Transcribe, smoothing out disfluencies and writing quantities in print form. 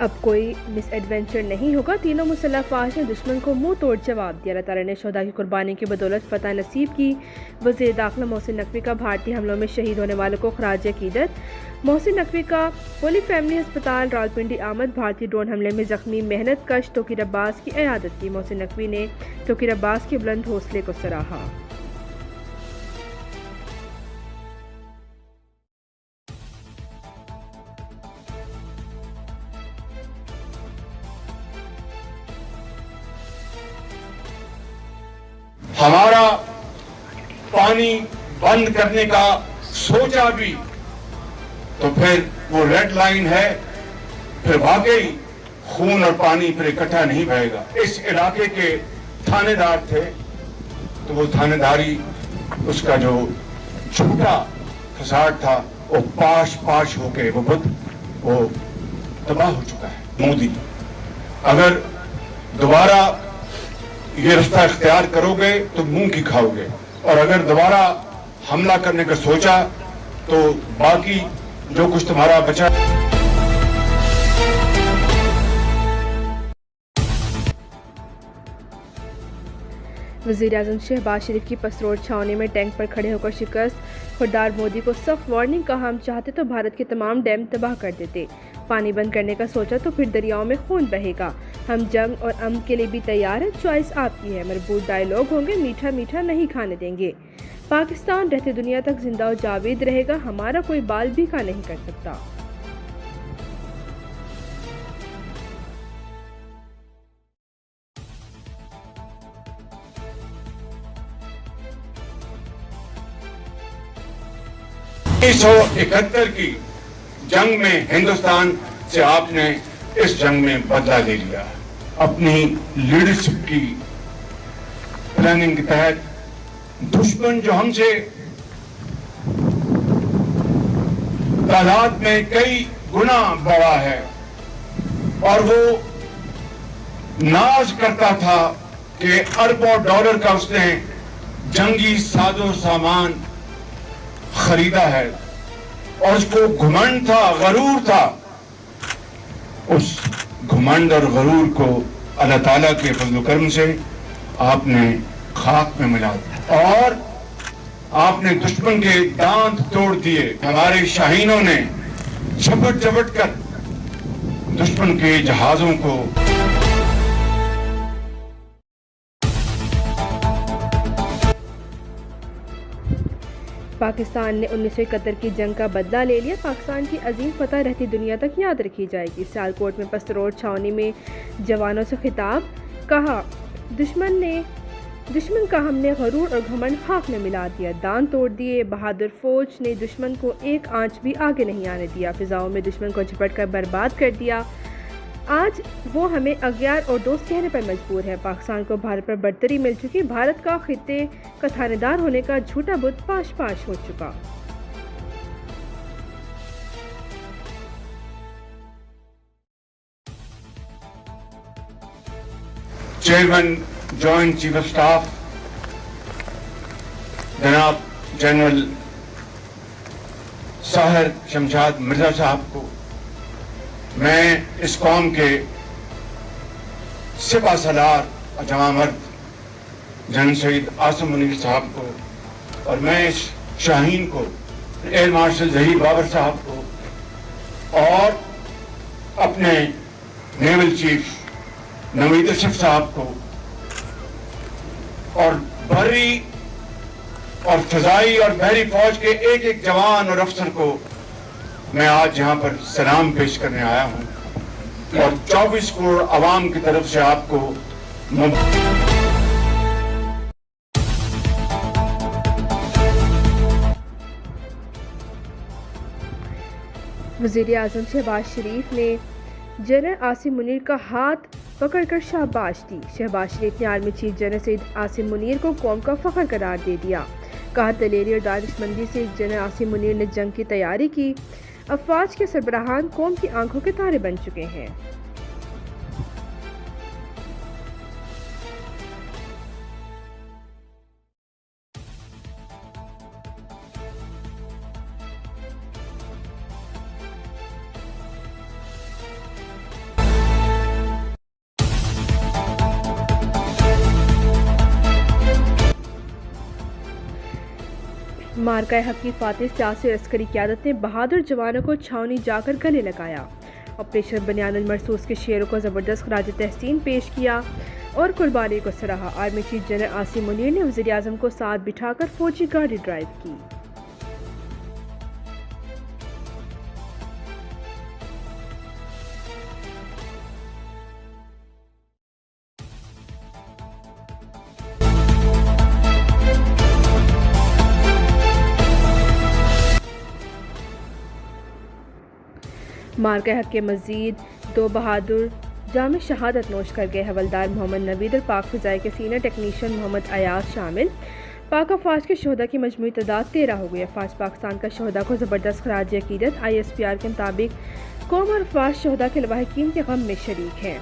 अब कोई miss adventure नहीं होगा। तीनों मुसल्लह अफवाज ने दुश्मन को मुंह तोड़ जवाब दिया। अल्लाह ताला ने शोहदा की कुर्बानी की बदौलत फतह नसीब की। वज़ीर दाखिला मोहसिन नकवी का भारतीय हमलों में शहीद होने वालों को खराज अकीदत। मोहसिन नकवी का होली फैमिली अस्पताल रावलपिंडी आमद। भारतीय ड्रोन हमले में जख्मी मेहनत कश तोकीर अब्बास की इयादत की। मोहसिन नकवी ने तोकीर अब्बास के बुलंद हौसले को सराहा। हमारा पानी बंद करने का सोचा भी तो फिर वो रेड लाइन है, फिर वाकई खून और पानी फिर इकट्ठा नहीं बहेगा। इस इलाके के थानेदार थे तो वो थानेदारी, उसका जो झूठा फसाद था वो पाश पाश होके वो तबाह हो चुका है। मोदी, अगर दोबारा ये रास्ता इख्तियार करोगे तो मुंह की खाओगे, और अगर दोबारा हमला करने का सोचा तो बाकी जो कुछ तुम्हारा बचा। वज़ीर आज़म शहबाज शरीफ की पसरोड छावनी में टैंक पर खड़े होकर शिकस्त। खुददार मोदी को सख्त वार्निंग, कहा हम चाहते तो भारत के तमाम डैम तबाह कर देते। पानी बंद करने का सोचा तो फिर दरियाओं में खून बहेगा। हम जंग और अमन के लिए भी तैयार है, चॉइस आपकी है। मरबूत डायलॉग होंगे, मीठा मीठा नहीं खाने देंगे। पाकिस्तान रहते दुनिया तक जिंदा और जावेद रहेगा, हमारा कोई बाल भी का नहीं कर सकता। सौ 71 की जंग में हिंदुस्तान से आपने इस जंग में बदला ले लिया। अपनी लीडरशिप की प्लानिंग के तहत दुश्मन जो हमसे तादाद में कई गुना बड़ा है, और वो नाज करता था कि अरबों डॉलर का उसने जंगी साजो सामान खरीदा है, और उसको घुमंड था, गरूर था। उस घुमंड और गरूर को अल्लाह ताला के फजल करम से आपने खाक में मिला दिया, और आपने दुश्मन के दांत तोड़ दिए। हमारे शाहीनों ने झपट झपट कर दुश्मन के जहाजों को पाकिस्तान ने 1971 की जंग का बदला ले लिया। पाकिस्तान की अजीम फतह रहती दुनिया तक याद रखी जाएगी। सियालकोट में पसरोड छावनी में जवानों से खिताब, कहा दुश्मन का हमने गरूर और घमंड खाक में मिला दिया, दांत तोड़ दिए। बहादुर फौज ने दुश्मन को एक आंच भी आगे नहीं आने दिया, फिजाओं में दुश्मन को झपट कर बर्बाद कर दिया। आज वो हमें अज्ञात और दोस्त कहने पर मजबूर है। पाकिस्तान को भारत पर बढ़तरी मिल चुकी, भारत का खित्ते का थानेदार होने का झूठा बुत पाश पाश हो चुका। Chairman joint chief of staff जनाब जनरल साहिर शमशाद मिर्जा साहब को, मैं इस कौम के सिपा सलार अजमा मर्द जनरल शहीद आसिम मुनीर साहब को, और मैं इस शाहीन को, एयर मार्शल जहीर बाबर साहब को, और अपने नेवल चीफ नवीद अशरफ साहब को, और बर्री और फजाई और बहरी फौज के एक एक जवान और अफसर को मैं आज यहां पर सलाम पेश करने आया हूं, और 24 करोड़ आवाम की तरफ से आपको वज़ीर आज़म शहबाज शरीफ ने जनरल आसिम मुनीर का हाथ पकड़कर शाबाश दी। शहबाज शरीफ ने army chief general Syed Asim Munir को कौम का फख्र करार दे दिया। कहा दलेरी और दानिशमंदी से जनरल आसिम मुनीर ने जंग की तैयारी की। अफवाज के सरबराहान कौम की आंखों के तारे बन चुके हैं। मार्का हक की फातेह सियासी और अस्करी क़यादत ने बहादुर जवानों को छावनी जाकर गले लगाया। ऑपरेशन बनियानुल मरसूस के शेरों को ज़बरदस्त खराज तहसीन पेश किया और कुर्बानी को सराहा। Army chief general Asim Munir ने वज़ीर आज़म को साथ बिठाकर फौजी गाड़ी ड्राइव की। मार्का हक के मजीद 2 बहादुर जाम शहादत नोश कर गए। हवलदार मोहम्मद नवीद और पाक फ़िज़ाई के सीनियर टेक्नीशियन मोहम्मद अयाज शामिल। पाक अफवाज के शहदा की मजमूई तादाद 13 हो गई। अफवाज पाकिस्तान का शहदा को ज़बरदस्त खराज अकीदत। ISPR के मुताबिक कौम और अफवाज शहदा के लवाहिकीन के गम में शरीक हैं।